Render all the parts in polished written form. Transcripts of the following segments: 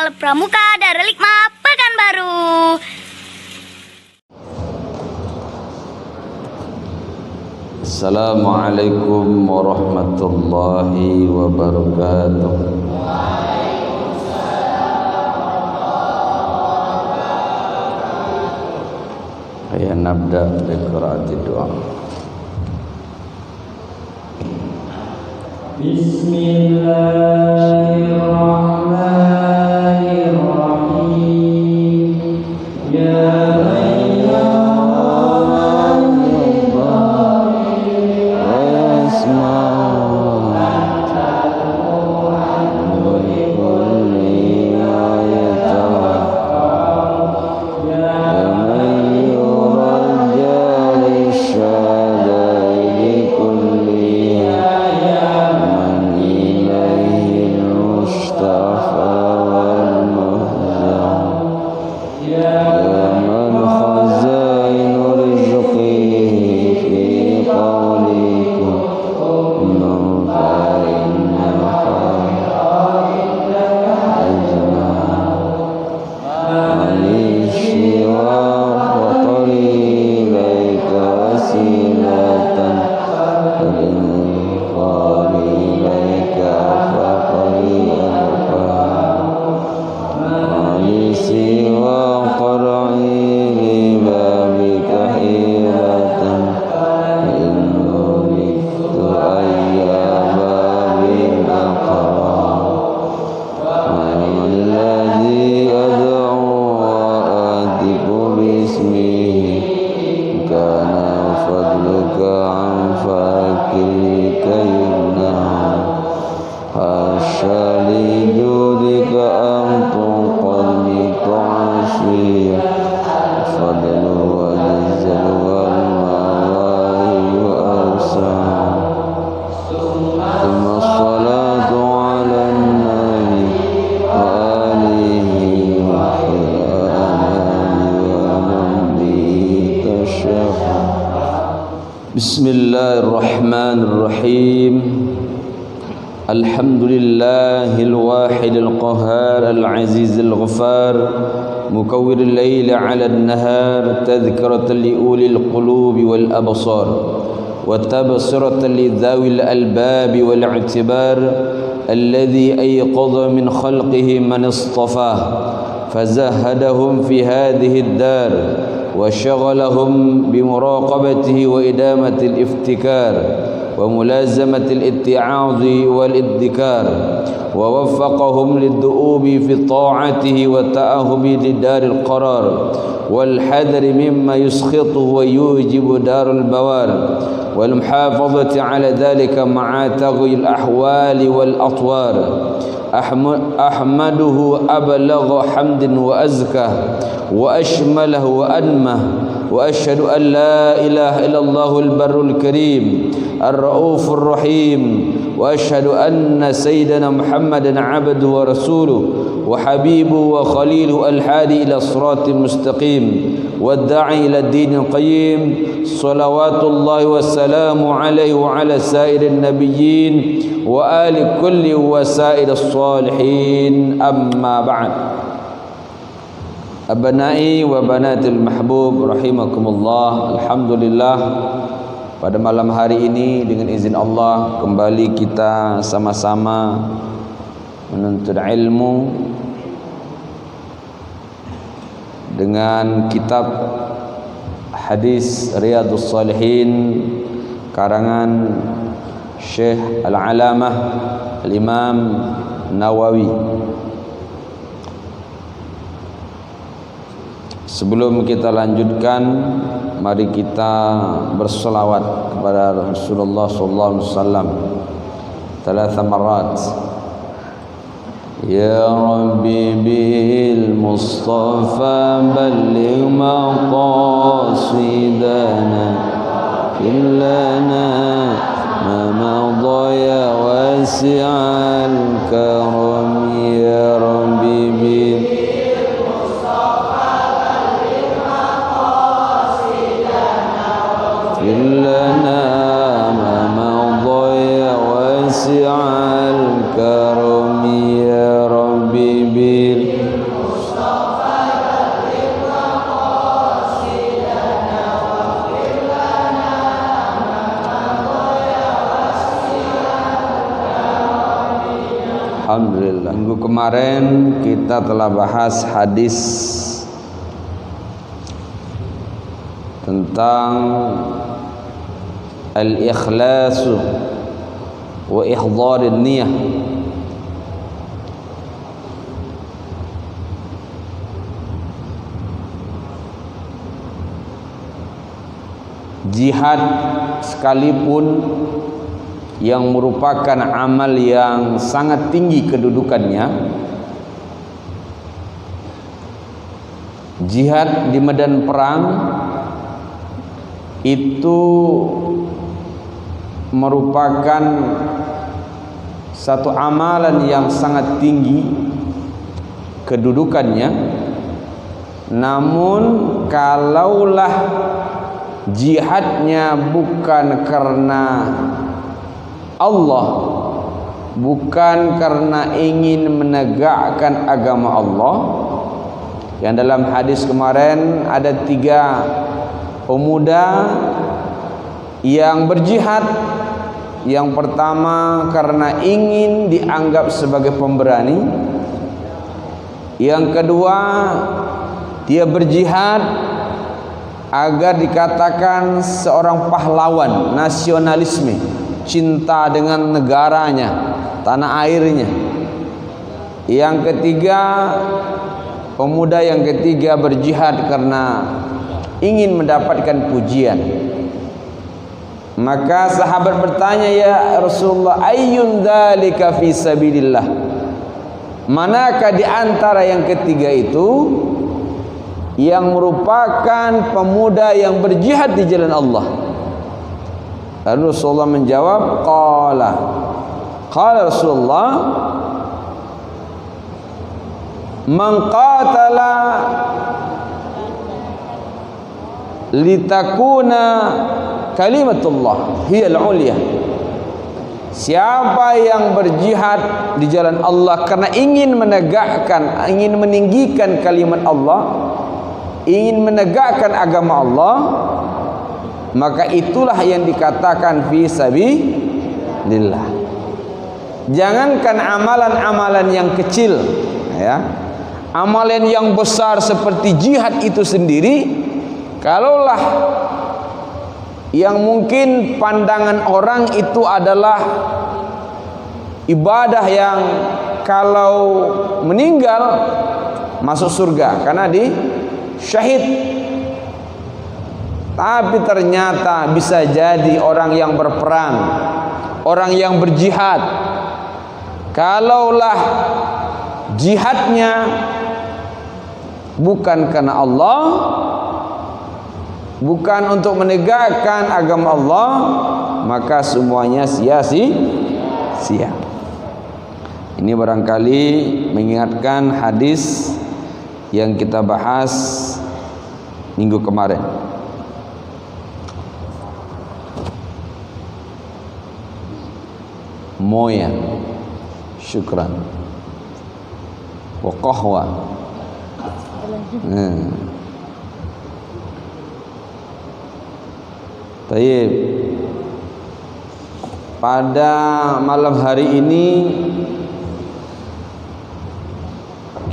Channel Pramuka Darul Hikmah Pekanbaru. Assalamualaikum warahmatullahi wabarakatuh. Ya nabda bi qiraati doa. Bismillahirrahmanirrahim. Ya Bismillahirrahmanirrahim. Alhamdulillahil wahidil qahhar al-azizil ghaffar mukawwiril laili 'alan nahar tadhkiratan li ulil qulubi wal absar wa tabsiratan li dhawil albabi wal i'tibar alladhi ayqadha min khalqihi man istafah fazahadahum fi hadhihi ad-dar وشغلهم بمراقبته وإدامة الافتكار وملازمة الاتعاظ والادكار ووفقهم للدؤوب في طاعته والتأهب لدار القرار والحذر مما يسخطه ويوجب دار البوار والمحافظة على ذلك مع تغير الأحوال والأطوار أحمده أبلغ حمد وأزكى وأشمله وأنمه وأشهد أن لا إله إلا الله البر الكريم الرؤوف الرحيم وأشهد أن سيدنا محمدا عبده ورسوله وحبيبه وخليله الحادي إلى الصراط المستقيم والداعي إلى الدين القيم صلوات الله والسلام عليه وعلى سائر النبيين وآل كل وسائر الصالحين أما بعد. Abnai wa banatil mahbub rahimakumullah. Alhamdulillah, pada malam hari ini dengan izin Allah kembali kita sama-sama menuntut ilmu dengan kitab Hadis Riyadhus Shalihin karangan Syekh Al-Alamah Al-Imam Nawawi. Sebelum kita lanjutkan, mari kita berselawat kepada Rasulullah sallallahu alaihi wasallam 3 marat. Ya Rabbi bil Mustafa balligh maqasidana illana ma madaya wasi'al karam ya Rabbi bil إلنا ما مضى واسع الكرم يا ربي بالله Alhamdulillah. Minggu kemarin kita telah bahas hadis tentang al-ikhlasu wa ihdharin niyah. Jihad sekalipun yang merupakan amal yang sangat tinggi kedudukannya, jihad di medan perang itu merupakan satu amalan yang sangat tinggi kedudukannya. Namun kalaulah jihadnya bukan karena Allah, bukan karena ingin menegakkan agama Allah, yang dalam hadis kemarin ada 3 pemuda yang berjihad. Yang pertama karena ingin dianggap sebagai pemberani, yang kedua dia berjihad agar dikatakan seorang pahlawan, nasionalisme, cinta dengan negaranya, tanah airnya. Yang ketiga, pemuda yang ketiga berjihad karena ingin mendapatkan pujian. Maka sahabat bertanya, ya Rasulullah, ayyun dzalika fi sabilillah? Manakah di antara yang ketiga itu yang merupakan pemuda yang berjihad di jalan Allah? Lalu Rasulullah menjawab, qala Rasulullah, man qatala litakuna kalimatullah hiyal ulya. Siapa yang berjihad di jalan Allah karena ingin menegakkan, ingin meninggikan kalimat Allah, ingin menegakkan agama Allah, maka itulah yang dikatakan fi sabilillah. Jangankan amalan-amalan yang kecil, ya, amalan yang besar seperti jihad itu sendiri, kalaulah yang mungkin pandangan orang itu adalah ibadah yang kalau meninggal masuk surga karena di syahid, tapi ternyata bisa jadi orang yang berperang, orang yang berjihad, kalaulah jihadnya bukan karena Allah, bukan untuk menegakkan agama Allah, maka semuanya sia-sia. Ini barangkali mengingatkan hadis yang kita bahas minggu kemarin. Moya, syukran, wa qahwa. Baik. Pada malam hari ini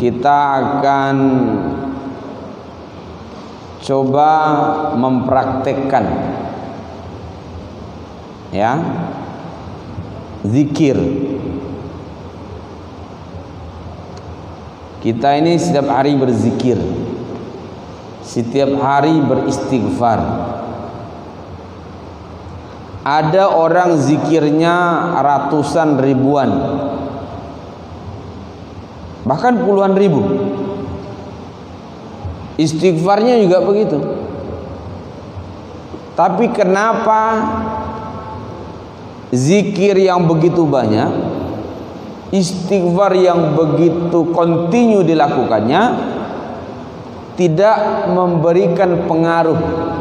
kita akan coba mempraktekkan, ya, zikir. Kita ini setiap hari berzikir, setiap hari beristighfar. Ada orang zikirnya ratusan ribuan, bahkan puluhan ribu. Istighfarnya juga begitu. Tapi kenapa zikir yang begitu banyak, istighfar yang begitu kontinu dilakukannya, tidak memberikan pengaruh?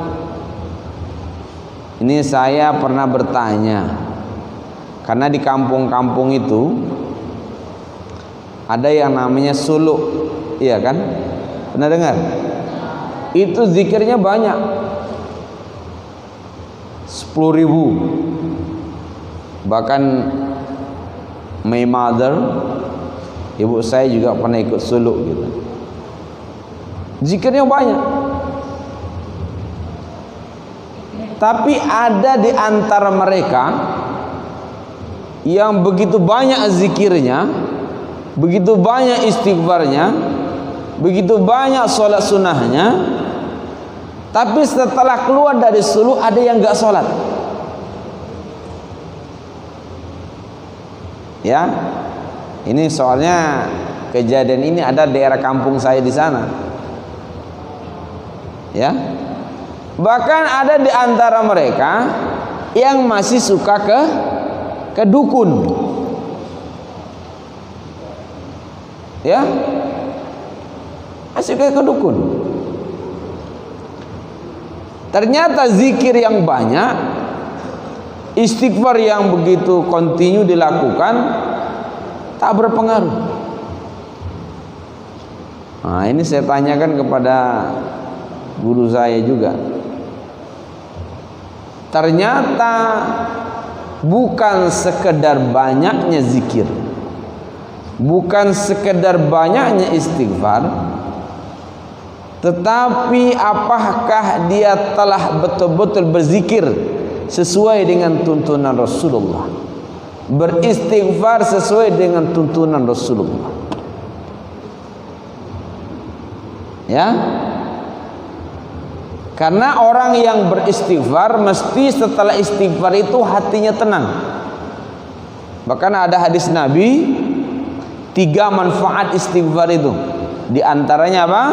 Ini saya pernah bertanya, karena di kampung-kampung itu ada yang namanya suluk, iya kan? Pernah dengar? Itu zikirnya banyak, 10.000. Bahkan my mother Ibu saya juga pernah ikut suluk gitu. Zikirnya banyak. Tapi ada di antara mereka yang begitu banyak zikirnya, begitu banyak istighfarnya, begitu banyak sholat sunnahnya, tapi setelah keluar dari suluk ada yang enggak sholat. Ya, ini soalnya kejadian ini ada daerah kampung saya di sana. Ya, bahkan ada di antara mereka yang masih suka ke dukun. Ya, masih ke dukun. Ternyata zikir yang banyak, istighfar yang begitu kontinu dilakukan tak berpengaruh. Nah, ini saya tanyakan kepada guru saya juga. Ternyata bukan sekedar banyaknya zikir, bukan sekedar banyaknya istighfar, tetapi apakah dia telah betul-betul berzikir sesuai dengan tuntunan Rasulullah, beristighfar sesuai dengan tuntunan Rasulullah. Ya, karena orang yang beristighfar mesti setelah istighfar itu hatinya tenang. Bahkan ada hadis Nabi, 3 manfaat istighfar itu. Di antaranya apa?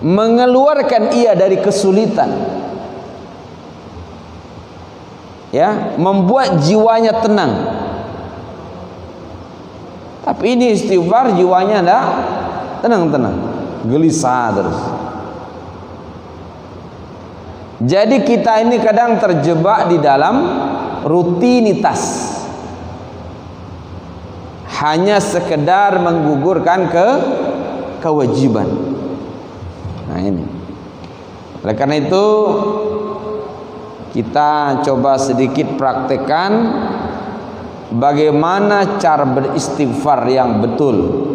Mengeluarkan ia dari kesulitan. Ya, membuat jiwanya tenang. Tapi ini istighfar jiwanya enggak tenang-tenang, gelisah terus. Jadi kita ini kadang terjebak di dalam rutinitas, hanya sekedar menggugurkan kewajiban. Nah ini, oleh karena itu kita coba sedikit praktekkan bagaimana cara beristighfar yang betul.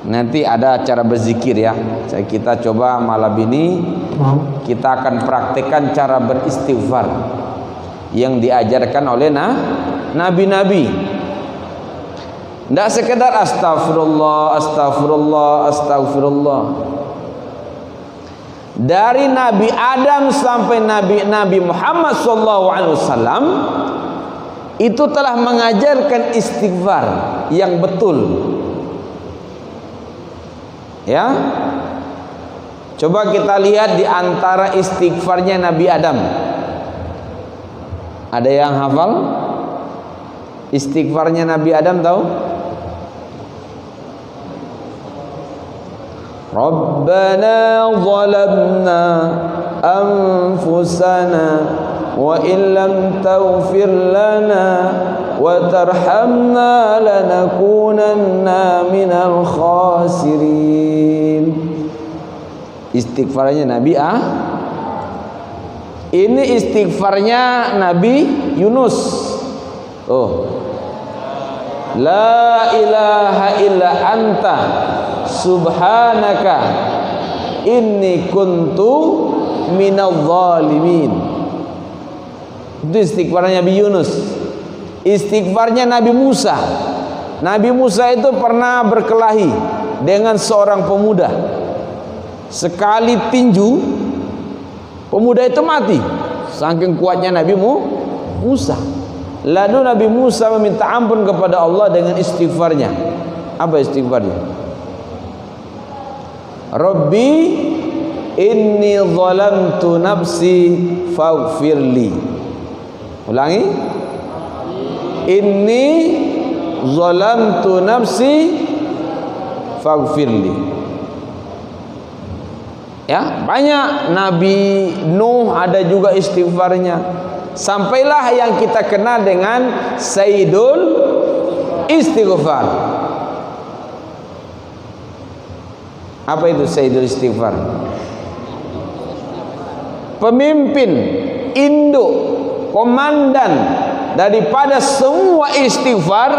Nanti ada cara berzikir ya. Kita coba malam ini kita akan praktekkan cara beristighfar yang diajarkan oleh nabi-nabi. Tidak sekedar astagfirullah, astagfirullah, astagfirullah. Dari Nabi Adam sampai Nabi Muhammad SAW itu telah mengajarkan istighfar yang betul. Ya, coba kita lihat di antara istighfarnya Nabi Adam. Ada yang hafal istighfarnya Nabi Adam tahu? Rabbana zalamna anfusana wa illam taghfir lana wa tarhamna lanakunanna minal khasirin. Istighfarnya Nabi ini istighfarnya Nabi Yunus. Oh, la ilaha illa anta subhanaka inni kuntu minadh dhalimin. Itu istighfarnya Nabi Yunus. Istighfarnya Nabi Musa. Nabi Musa itu pernah berkelahi dengan seorang pemuda. Sekali tinju, pemuda itu mati. Saking kuatnya Nabi Musa. Lalu Nabi Musa meminta ampun kepada Allah dengan istighfarnya. Apa istighfarnya? Rabbi inni zalamtu nafsi faghfirli. Ulangi. Inni zalamtu nafsi faghfirli. Ya, banyak. Nabi Nuh ada juga istighfarnya. Sampailah yang kita kenal dengan Sayyidul Istighfar. Apa itu Sayyidul Istighfar? Pemimpin, induk, komandan daripada semua istighfar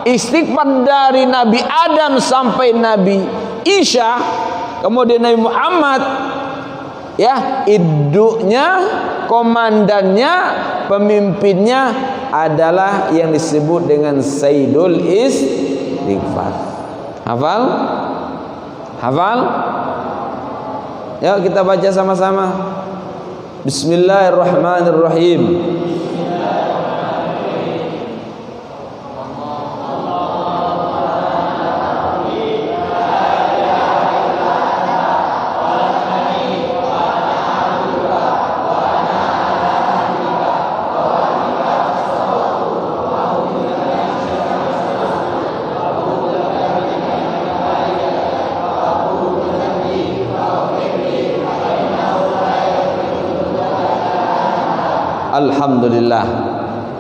istighfar dari Nabi Adam sampai Nabi Isa, kemudian Nabi Muhammad, ya, induknya, komandannya, pemimpinnya adalah yang disebut dengan Sayyidul Istighfar. Hafal? Hafal? Yuk kita baca sama-sama. Bismillahirrahmanirrahim. Alhamdulillah,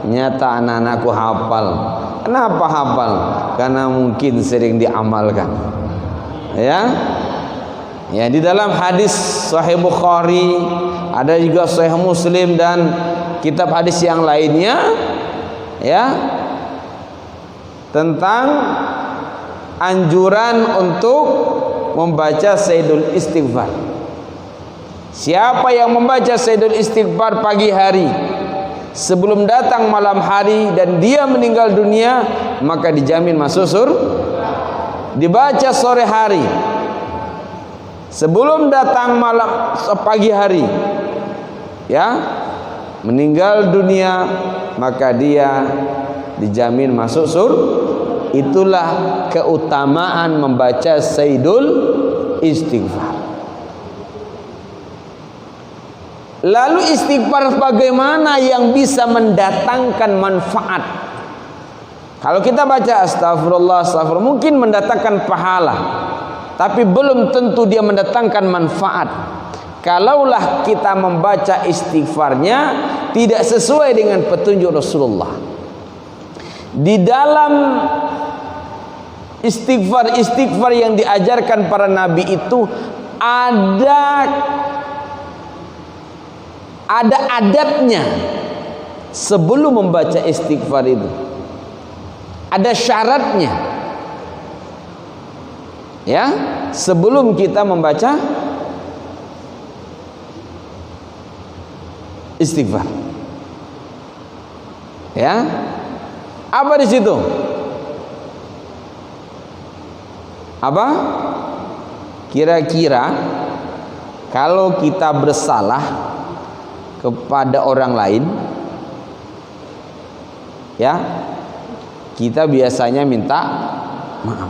nyata anak-anakku hafal. Kenapa hafal? Karena mungkin sering diamalkan. Ya, ya, di dalam hadis Sahih Bukhari, ada juga Sahih Muslim dan kitab hadis yang lainnya, ya, tentang anjuran untuk membaca Sayyidul Istighfar. Siapa yang membaca Sayyidul Istighfar pagi hari sebelum datang malam hari dan dia meninggal dunia, maka dijamin masuk surga. Dibaca sore hari sebelum datang malam pagi hari, ya, meninggal dunia, maka dia dijamin masuk surga. Itulah keutamaan membaca Sayyidul Istighfar. Lalu istighfar bagaimana yang bisa mendatangkan manfaat? Kalau kita baca astagfirullah, astagfirullah, mungkin mendatangkan pahala, tapi belum tentu dia mendatangkan manfaat. Kalaulah kita membaca istighfarnya tidak sesuai dengan petunjuk Rasulullah. Di dalam istighfar yang diajarkan para nabi itu ada adabnya sebelum membaca istighfar itu. Ada syaratnya, ya, sebelum kita membaca istighfar. Ya, apa di situ? Apa? Kira-kira kalau kita bersalah kepada orang lain, ya, kita biasanya minta maaf.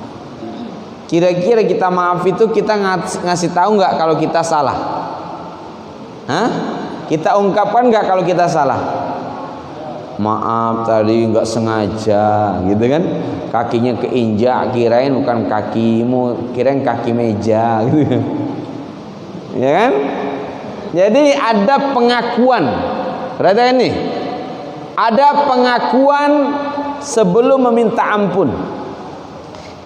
Kira-kira kita maaf itu kita ngasih tahu nggak kalau kita salah? Hah? Kita ungkapkan nggak kalau kita salah? Maaf tadi nggak sengaja, gitu kan? Kakinya keinjak, kirain bukan kakimu, kirain kaki meja, gitu. Ya kan? Jadi ada pengakuan. Perhatikan ini. Ada pengakuan sebelum meminta ampun.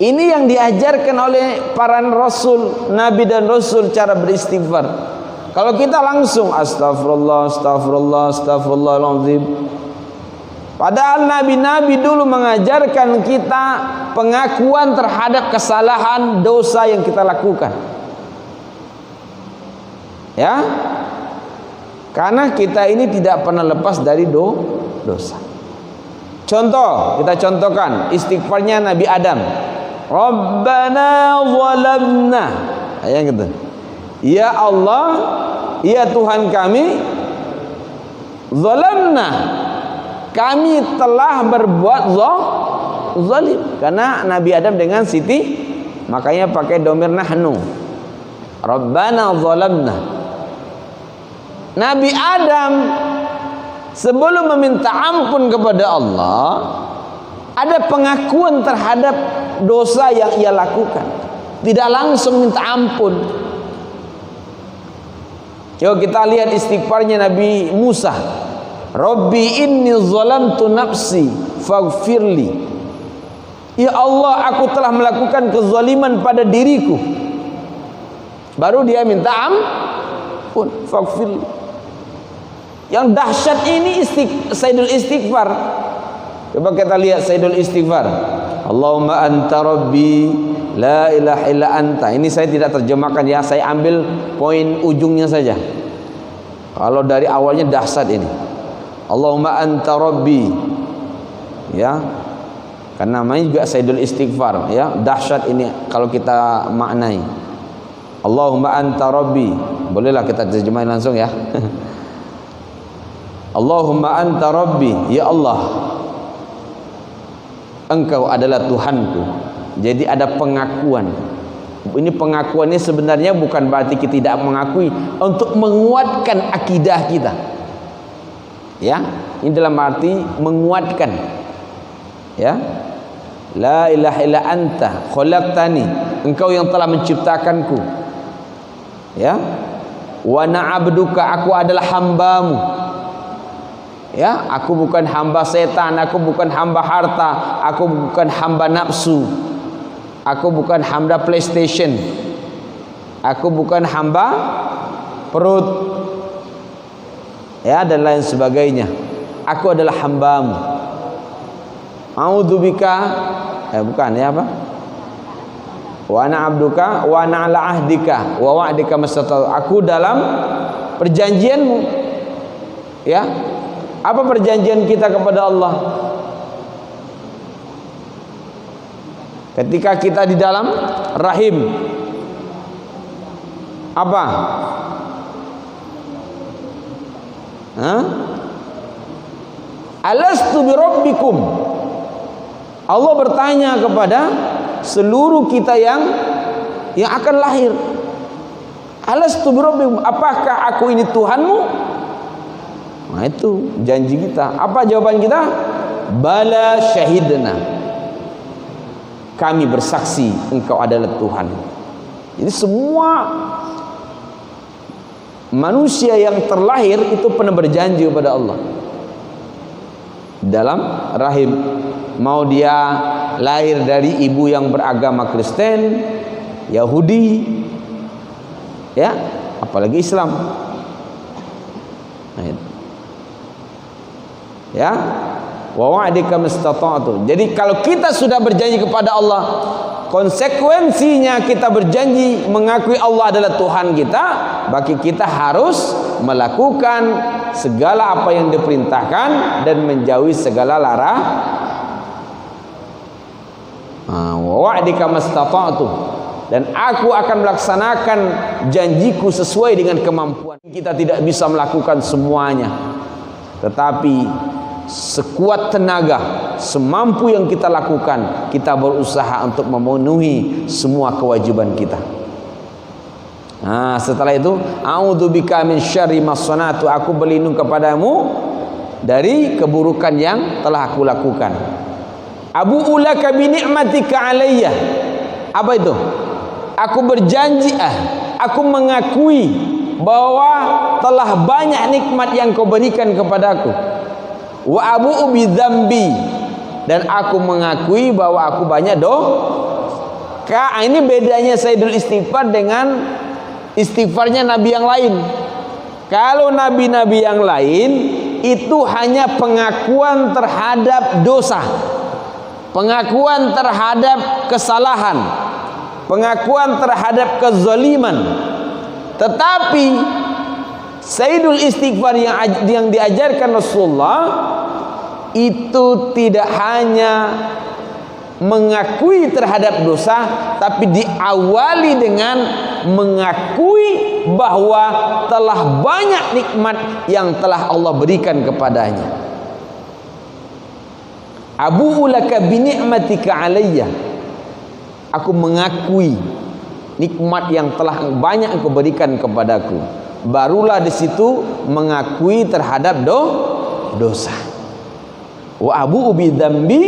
Ini yang diajarkan oleh para rasul, nabi dan rasul cara beristighfar. Kalau kita langsung astagfirullah, astagfirullah, astagfirullahaladzim. Padahal nabi-nabi dulu mengajarkan kita pengakuan terhadap kesalahan dosa yang kita lakukan. Ya, karena kita ini tidak pernah lepas dari dosa. Contoh, kita contohkan istighfarnya Nabi Adam. Rabbana zalamna. Ayat gitu. Ya Allah, ya Tuhan kami, zalamna, kami telah berbuat zalim. Karena Nabi Adam dengan Siti, makanya pakai domir nahnu. Rabbana zalamna. Nabi Adam sebelum meminta ampun kepada Allah, ada pengakuan terhadap dosa yang ia lakukan. Tidak langsung minta ampun. Coba kita lihat istighfarnya Nabi Musa. Rabbi inni zalamtu nafsi faghfirli. Ya Allah, aku telah melakukan kezaliman pada diriku. Baru dia minta ampun, faghfirli. Yang dahsyat ini Sayyidul Istighfar. Coba kita lihat Sayyidul Istighfar. Allahumma anta rabbi la ilaha illa anta. Ini saya tidak terjemahkan ya, saya ambil poin ujungnya saja. Kalau dari awalnya dahsyat ini. Allahumma anta rabbi, ya, karena namanya juga Sayyidul Istighfar, ya, dahsyat ini kalau kita maknai. Allahumma anta rabbi, bolehlah kita terjemahin langsung ya. Allahumma anta rabbi, ya Allah, Engkau adalah Tuhanku. Jadi ada pengakuan. Ini pengakuannya sebenarnya bukan berarti kita tidak mengakui, untuk menguatkan akidah kita. Ya, ini dalam arti menguatkan. Ya. La ilaha illa anta khalaqtani, Engkau yang telah menciptakanku. Ya. Wa na'abduka, aku adalah hambamu. Ya, aku bukan hamba setan, aku bukan hamba harta, aku bukan hamba nafsu, aku bukan hamba PlayStation, aku bukan hamba perut, ya, dan lain sebagainya. Aku adalah hambamu. A'udzubika, bukan ya apa? Wa ana abduka wa ana ala ahdika wa wa'dika mastata'tu. Aku dalam perjanjianmu. Ya. Apa perjanjian kita kepada Allah? Ketika kita di dalam rahim, apa? Alastu bi rabbikum. Allah bertanya kepada seluruh kita yang akan lahir. Alastu bi rabbikum, apakah aku ini Tuhanmu? Nah, itu janji kita. Apa jawaban kita? Bala syahidna, kami bersaksi Engkau adalah Tuhan. Jadi semua manusia yang terlahir itu pernah berjanji kepada Allah dalam rahim. Mau dia lahir dari ibu yang beragama Kristen, Yahudi, ya, apalagi Islam. Nah, itu. Ya, wa wa'dika mastata'tu. Jadi kalau kita sudah berjanji kepada Allah, konsekuensinya kita berjanji mengakui Allah adalah Tuhan kita, bagi kita harus melakukan segala apa yang diperintahkan dan menjauhi segala larangan. Wa wa'dika mastata'tu, dan aku akan melaksanakan janjiku sesuai dengan kemampuan. Kita tidak bisa melakukan semuanya, tetapi sekuat tenaga, semampu yang kita lakukan, kita berusaha untuk memenuhi semua kewajiban kita. Nah, setelah itu, a'udzubika min syarri ma sana'tu, aku berlindung kepadamu dari keburukan yang telah aku lakukan. Abu'u laka bi ni'matika alayya. Apa itu? Aku berjanji, aku mengakui bahwa telah banyak nikmat yang kau berikan kepadaku. Wa abu'u bidzambi, dan aku mengakui bahwa aku banyak dosa. Ini bedanya Sayyidul Istighfar dengan istighfarnya nabi yang lain. Kalau nabi-nabi yang lain itu hanya pengakuan terhadap dosa, pengakuan terhadap kesalahan, pengakuan terhadap kezaliman. Tetapi Sayyidul Istighfar yang diajarkan Rasulullah itu tidak hanya mengakui terhadap dosa, tapi diawali dengan mengakui bahwa telah banyak nikmat yang telah Allah berikan kepadanya. Abu'u laka bi ni'matika alayya, aku mengakui nikmat yang telah banyak Engkau berikan kepadaku. Barulah di situ mengakui terhadap dosa. Wa abu'u bi dzambi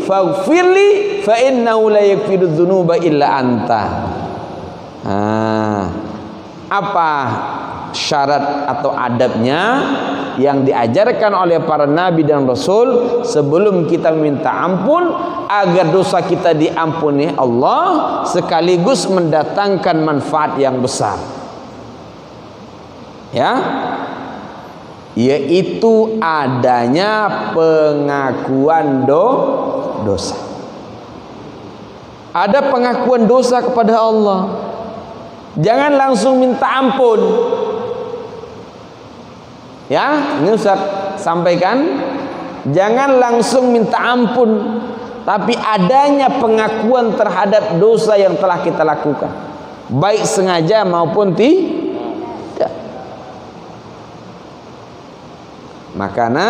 faghfirli fa innahu la yaghfiru dzunuba illa anta. Apa syarat atau adabnya yang diajarkan oleh para nabi dan rasul sebelum kita minta ampun agar dosa kita diampuni Allah, sekaligus mendatangkan manfaat yang besar, ya, yaitu adanya pengakuan dosa. Ada pengakuan dosa kepada Allah. Jangan langsung minta ampun. Ya, ini Ustaz sampaikan, jangan langsung minta ampun, tapi adanya pengakuan terhadap dosa yang telah kita lakukan, baik sengaja maupun tidak. Makanya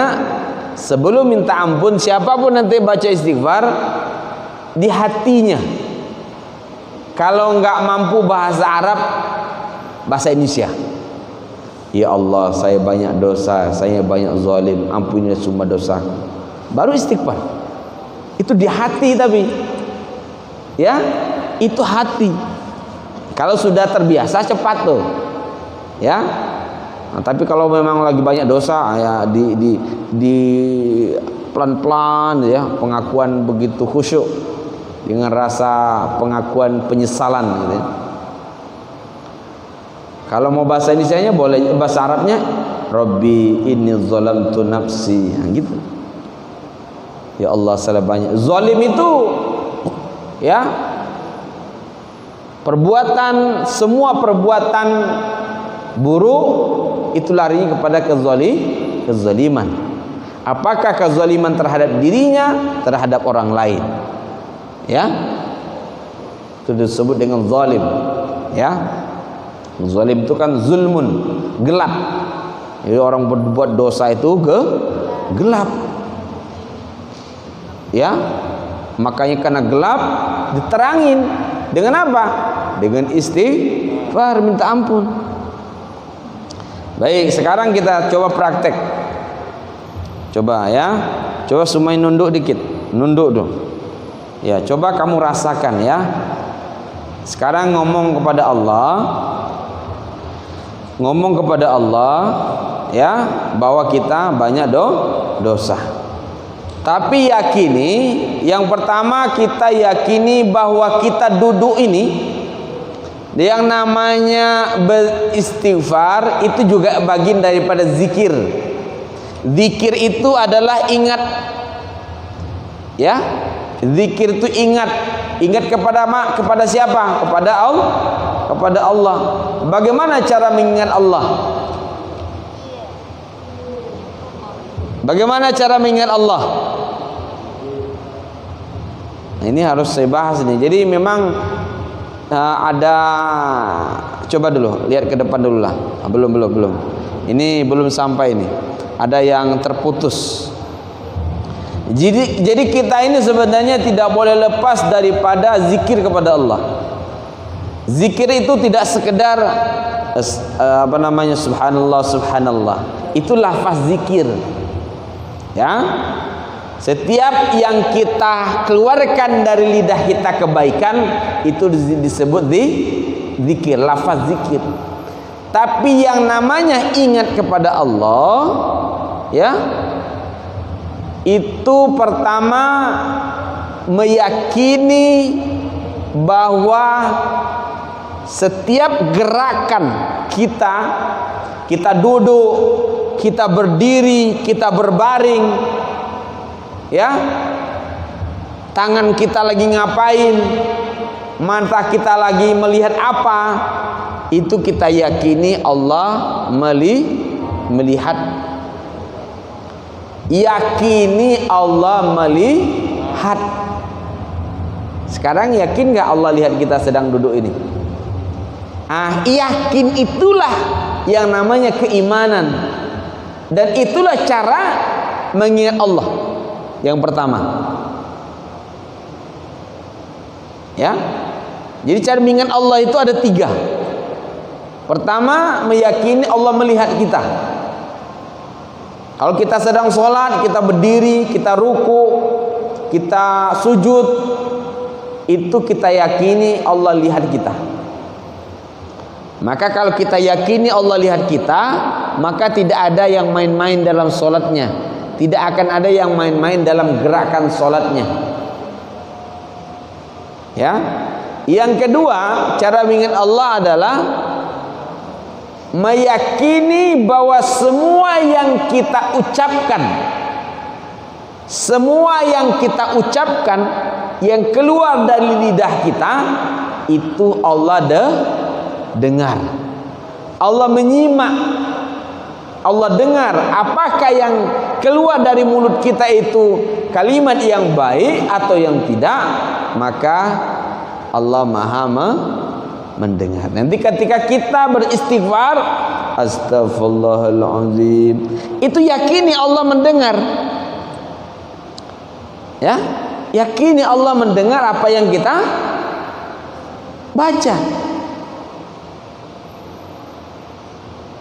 sebelum minta ampun, siapapun nanti baca istighfar, di hatinya, kalau nggak mampu bahasa Arab, bahasa Indonesia. Ya Allah, saya banyak dosa, saya banyak zalim, ampunilah semua dosa. Baru istighfar. Itu di hati, tapi ya, itu hati. Kalau sudah terbiasa cepat tuh, ya. Nah, tapi kalau memang lagi banyak dosa, ya di pelan-pelan, ya, pengakuan begitu khusyuk dengan rasa pengakuan penyesalan, gitu ya. Kalau mau bahasa Indonesianya boleh, bahasa Arabnya Rabbi inni zalamtu nafsi, nah, gitu. Ya Allah, salah banyak. Zalim itu, ya, perbuatan, semua perbuatan buruk itu larinya kepada kezaliman. Apakah kezaliman terhadap dirinya, terhadap orang lain, ya, itu disebut dengan zalim, ya. Zalim itu kan zulmun, gelap. Jadi orang berbuat dosa itu gelap, ya. Makanya karena gelap diterangin dengan apa? Dengan istighfar, minta ampun. Baik, sekarang kita coba praktek. Coba, ya. Coba semua nunduk dikit. Nunduk dong. Ya, coba kamu rasakan, ya. Sekarang ngomong kepada Allah. Ngomong kepada Allah, ya, bahwa kita banyak dosa. Tapi yakini, yang pertama kita yakini bahwa kita duduk ini, yang namanya beristighfar itu juga bagian daripada zikir. Zikir itu adalah ingat, ya. Zikir itu ingat kepada siapa? Kepada Allah. Kepada Allah. Bagaimana cara mengingat Allah? Bagaimana cara mengingat Allah? Nah, ini harus saya bahas nih. Jadi memang ada, coba dulu lihat ke depan dulu lah. Belum. Ini belum sampai ini. Ada yang terputus. Jadi kita ini sebenarnya tidak boleh lepas daripada zikir kepada Allah. Zikir itu tidak sekedar subhanallah subhanallah. Itu lafaz zikir. Ya. Setiap yang kita keluarkan dari lidah kita kebaikan itu disebut zikir, lafaz zikir. Tapi yang namanya ingat kepada Allah, ya, itu pertama meyakini bahwa setiap gerakan kita duduk, kita berdiri, kita berbaring, ya, tangan kita lagi ngapain, mata kita lagi melihat apa, itu kita yakini Allah melihat. Yakini Allah melihat. Sekarang yakin gak Allah lihat kita sedang duduk ini? Yakin itulah yang namanya keimanan. Dan itulah cara mengingat Allah. Yang pertama, ya. Jadi cara mengingat Allah itu ada 3. Pertama, meyakini Allah melihat kita. Kalau kita sedang sholat, kita berdiri, kita ruku, kita sujud, itu kita yakini Allah lihat kita. Maka kalau kita yakini Allah lihat kita, maka tidak ada yang main-main dalam sholatnya. Tidak akan ada yang main-main dalam gerakan sholatnya. Ya. Yang kedua, cara mengingat Allah adalah meyakini bahwa semua yang kita ucapkan, yang keluar dari lidah kita itu Allah dengar. Allah menyimak, Allah dengar apakah yang keluar dari mulut kita itu kalimat yang baik atau yang tidak, maka Allah Maha mendengar. Nanti ketika kita beristighfar, astaghfirullahaladzim, itu yakini Allah mendengar. Ya, yakini Allah mendengar apa yang kita baca.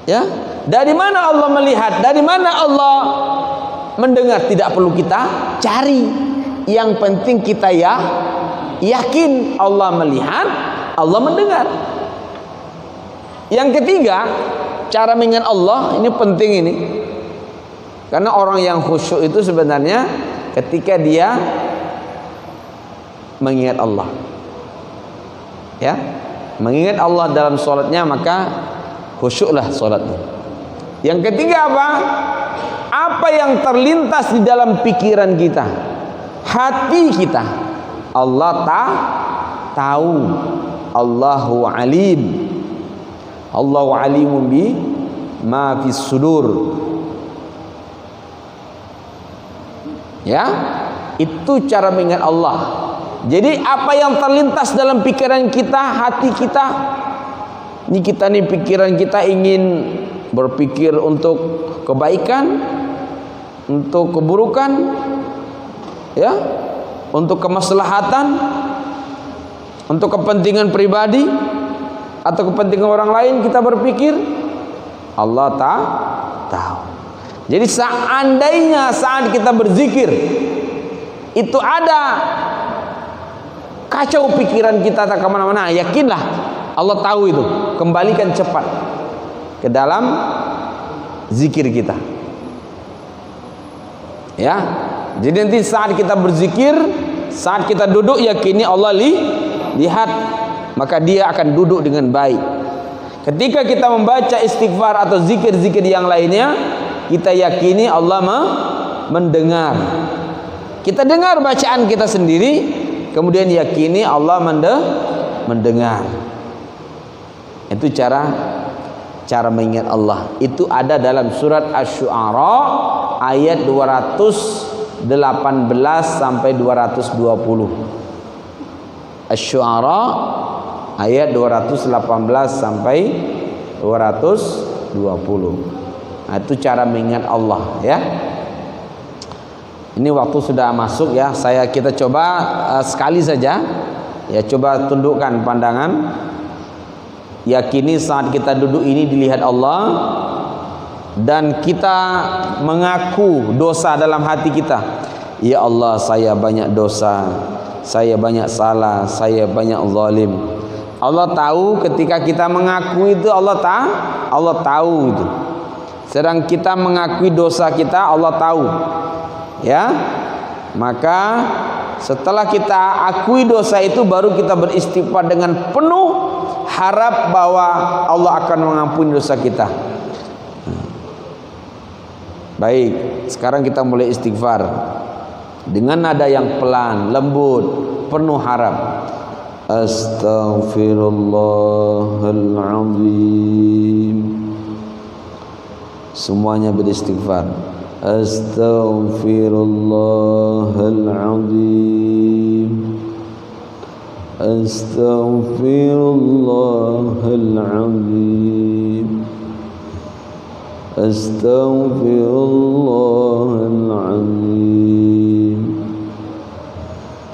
Ya, dari mana Allah melihat? Dari mana Allah mendengar? Tidak perlu kita cari. Yang penting kita yakin Allah melihat, Allah mendengar. Yang ketiga, cara mengingat Allah ini penting ini. Karena orang yang khusyuk itu sebenarnya ketika dia mengingat Allah. Ya, mengingat Allah dalam sholatnya, maka khusyuklah sholatnya. Yang ketiga apa? Apa yang terlintas di dalam pikiran kita, hati kita, Allah tahu. Allahu alim. Allahu alimun bi ma fis sudur. Ya, itu cara mengingat Allah. Jadi apa yang terlintas dalam pikiran kita, hati kita, ini kita nih pikiran kita ingin berpikir untuk kebaikan, untuk keburukan, ya, untuk kemaslahatan, untuk kepentingan pribadi atau kepentingan orang lain kita berpikir, Allah tahu. Jadi seandainya saat kita berzikir itu ada kacau pikiran kita tak kemana-mana, yakinlah Allah tahu itu. Kembalikan cepat ke dalam zikir kita. Ya, jadi nanti saat kita berzikir, saat kita duduk, yakini Allah lihat, maka dia akan duduk dengan baik. Ketika kita membaca istighfar atau zikir-zikir yang lainnya, kita yakini Allah mendengar. Kita dengar bacaan kita sendiri, kemudian yakini Allah mendengar. Itu cara mengingat Allah. Itu ada dalam surat Asy-Syu'ara ayat 218 sampai 220. Asy-Syu'ara ayat 218 sampai 220. Nah, itu cara mengingat Allah, ya. Ini waktu sudah masuk, ya. Kita coba sekali saja. Ya, coba tundukkan pandangan. Yakini saat kita duduk ini dilihat Allah, dan kita mengaku dosa dalam hati kita. Ya Allah, saya banyak dosa, saya banyak salah, saya banyak zalim. Allah tahu ketika kita mengaku itu, Allah tahu itu. Sedang kita mengakui dosa kita, Allah tahu. Ya. Maka setelah kita akui dosa itu, baru kita beristighfar dengan penuh harap bahwa Allah akan mengampuni dosa kita. Baik, sekarang kita mulai istighfar dengan nada yang pelan, lembut, penuh harap. Astaghfirullahaladzim. Semuanya beristighfar. Astaghfirullahaladzim. Astaghfirullahaladzim. Astaghfirullahaladzim.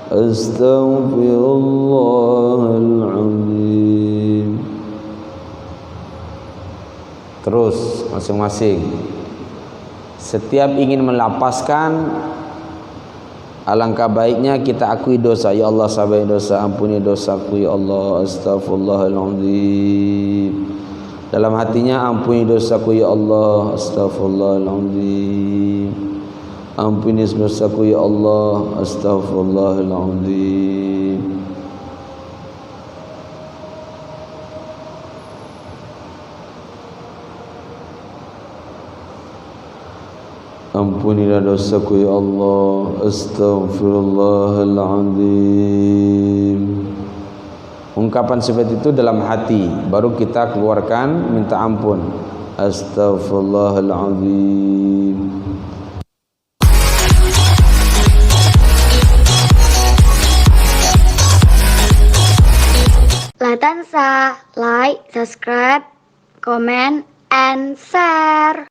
Astaghfirullahaladzim. Terus masing-masing. Setiap ingin melapaskan, alangkah baiknya kita akui dosa. Ya Allah, saya banyak dosa, ampuni dosaku ya Allah. Astaghfirullahaladzim. Dalam hatinya, ampuni dosaku ya Allah. Astaghfirullahaladzim. Ampuni dosaku ya Allah. Astaghfirullahaladzim. ampunilah dosaku ya Allah. Astaghfirullahaladzim. Ungkapan seperti itu dalam hati, baru kita keluarkan minta ampun. Astaghfirullahaladzim. La tansa like, subscribe, comment, and share.